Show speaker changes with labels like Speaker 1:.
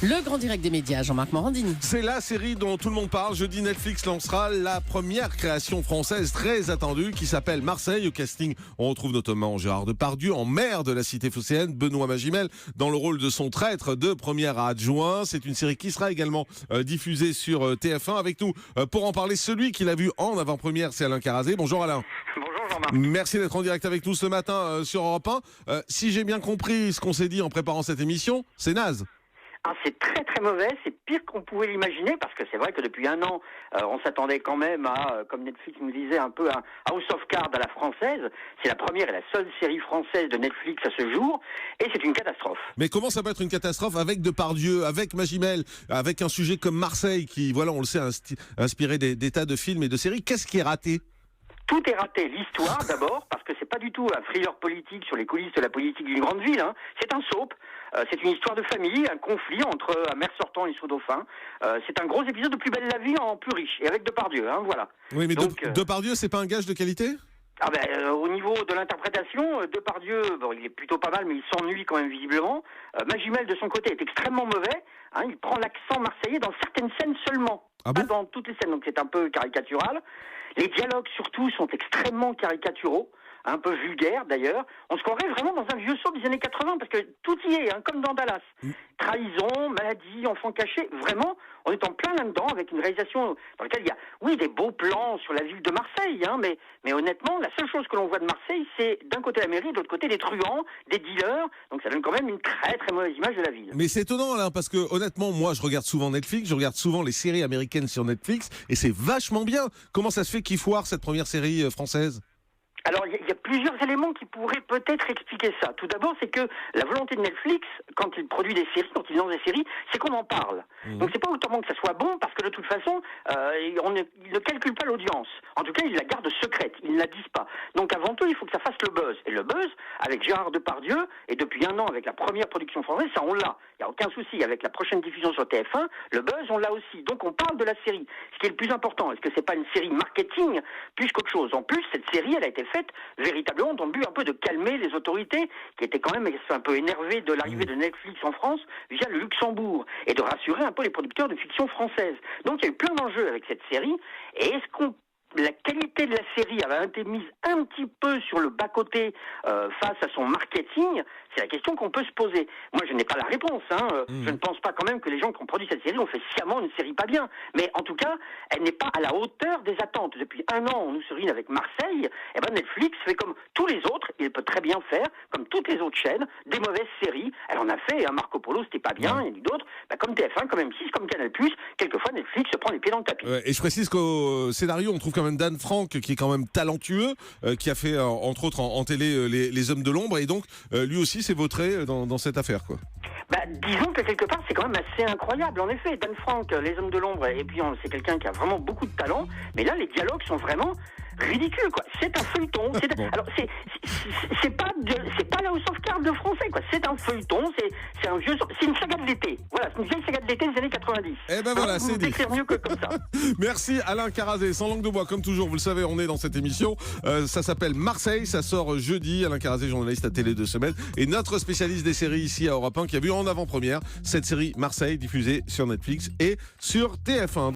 Speaker 1: Le grand direct des médias, Jean-Marc Morandini.
Speaker 2: C'est la série dont tout le monde parle. Jeudi, Netflix lancera la première création française très attendue qui s'appelle Marseille. Au casting, on retrouve notamment Gérard Depardieu en maire de la cité phocéenne, Benoît Magimel dans le rôle de son traître de premier adjoint. C'est une série qui sera également diffusée sur TF1. Avec nous pour en parler, celui qui l'a vu en avant-première, c'est Alain Carazé. Bonjour Alain.
Speaker 3: Bonjour Jean-Marc.
Speaker 2: Merci d'être en direct avec nous ce matin sur Europe 1. Si j'ai bien compris ce qu'on s'est dit en préparant cette émission, c'est naze.
Speaker 3: Ah, c'est très très mauvais, c'est pire qu'on pouvait l'imaginer, parce que c'est vrai que depuis un an, on s'attendait quand même à, comme Netflix nous disait, un peu un House of Cards à la française. C'est la première et la seule série française de Netflix à ce jour, et c'est une catastrophe.
Speaker 2: Mais comment ça peut être une catastrophe avec Depardieu, avec Magimel, avec un sujet comme Marseille qui, voilà, on le sait, inspiré des tas de films et de séries. Qu'est-ce qui est raté ?
Speaker 3: Tout est raté. L'histoire, d'abord, parce que c'est pas du tout un thriller politique sur les coulisses de la politique d'une grande ville. C'est un soap. C'est une histoire de famille, un conflit entre un maire sortant et son dauphin. C'est un gros épisode de Plus belle la vie en plus riche, et avec Depardieu, voilà.
Speaker 2: Oui, mais
Speaker 3: donc,
Speaker 2: Depardieu, c'est pas un gage de qualité ?
Speaker 3: Au niveau de l'interprétation, Depardieu, il est plutôt pas mal, mais il s'ennuie quand même visiblement. Magimel, de son côté, est extrêmement mauvais. Il prend l'accent marseillais dans certaines scènes seulement, pas dans toutes les scènes, donc c'est un peu caricatural. Les dialogues, surtout, sont extrêmement caricaturaux, un peu vulgaires d'ailleurs. On se croirait vraiment dans un vieux soap des années 80, parce que tout y est, comme dans Dallas. Trahison, maladie, enfants cachés, vraiment, on est en plein là-dedans, avec une réalisation dans laquelle il y a, oui, des beaux plans sur la ville de Marseille, mais honnêtement, la seule chose que l'on voit de Marseille, c'est d'un côté la mairie, de l'autre côté des truands, des dealers, donc ça donne quand même une très très mauvaise image de la ville.
Speaker 2: Mais c'est étonnant, Alain, parce que honnêtement, moi, je regarde souvent Netflix, je regarde souvent les séries américaines sur Netflix, et c'est vachement bien. Comment ça se fait qu'il foire cette première série française ?
Speaker 3: Alors, il y a plusieurs éléments qui pourraient peut-être expliquer ça. Tout d'abord, c'est que la volonté de Netflix, quand il produit des séries, quand il lance des séries, c'est qu'on en parle. Donc, c'est pas autant que ça soit bon, parce que de toute façon, il ne calcule pas l'audience. En tout cas, il la garde secrète, il ne la dit pas. Donc, avant tout, il faut que ça fasse le buzz. Et le buzz, avec Gérard Depardieu, et depuis un an, avec la première production française, ça, on l'a. Il n'y a aucun souci. Avec la prochaine diffusion sur TF1, le buzz, on l'a aussi. Donc, on parle de la série. Ce qui est le plus important, est-ce que c'est pas une série marketing plus qu'autre chose ? En plus, cette série, elle a été faite véritablement dans le but un peu de calmer les autorités qui étaient quand même un peu énervées de l'arrivée de Netflix en France via le Luxembourg, et de rassurer un peu les producteurs de fiction française. Donc il y a eu plein d'enjeux avec cette série, et est-ce la qualité de la série avait été mise un petit peu sur le bas-côté face à son marketing? C'est la question qu'on peut se poser. Moi, je n'ai pas la réponse. Je ne pense pas quand même que les gens qui ont produit cette série ont fait sciemment une série pas bien. Mais en tout cas, elle n'est pas à la hauteur des attentes. Depuis un an, on nous serine avec Marseille. Netflix fait comme tous les autres. Il peut très bien faire, comme toutes les autres chaînes, des mauvaises séries. Elle en a fait. Marco Polo, c'était pas bien. Il y a eu d'autres. Comme TF1, comme M6, comme Canal+. Quelquefois, Netflix se prend les pieds dans le tapis.
Speaker 2: Et je précise qu'au scénario, on trouve quand même Dan Frank, qui est quand même talentueux, qui a fait, entre autres, en télé, les Hommes de l'Ombre. Et donc, lui aussi s'est vautré dans cette affaire, quoi.
Speaker 3: Disons que quelque part, c'est quand même assez incroyable. En effet, Dan Frank, Les Hommes de l'Ombre, et puis c'est quelqu'un qui a vraiment beaucoup de talent. Mais là, les dialogues sont vraiment ridicules, quoi. C'est un feuilleton. Alors, c'est pas la House of Cards de français, quoi. C'est un feuilleton. C'est un vieux. C'est une saga de l'été. Voilà, c'est une vieille saga de l'été des années 90.
Speaker 2: Voilà, c'est dit.
Speaker 3: C'est mieux que comme ça.
Speaker 2: Merci Alain Carazé, sans langue de bois, comme toujours. Vous le savez, on est dans cette émission. Ça s'appelle Marseille, ça sort jeudi. Alain Carazé, journaliste à Télé 2 Semaines, et notre spécialiste des séries ici à Europe 1, qui a vu en avant-première cette série Marseille diffusée sur Netflix et sur TF1.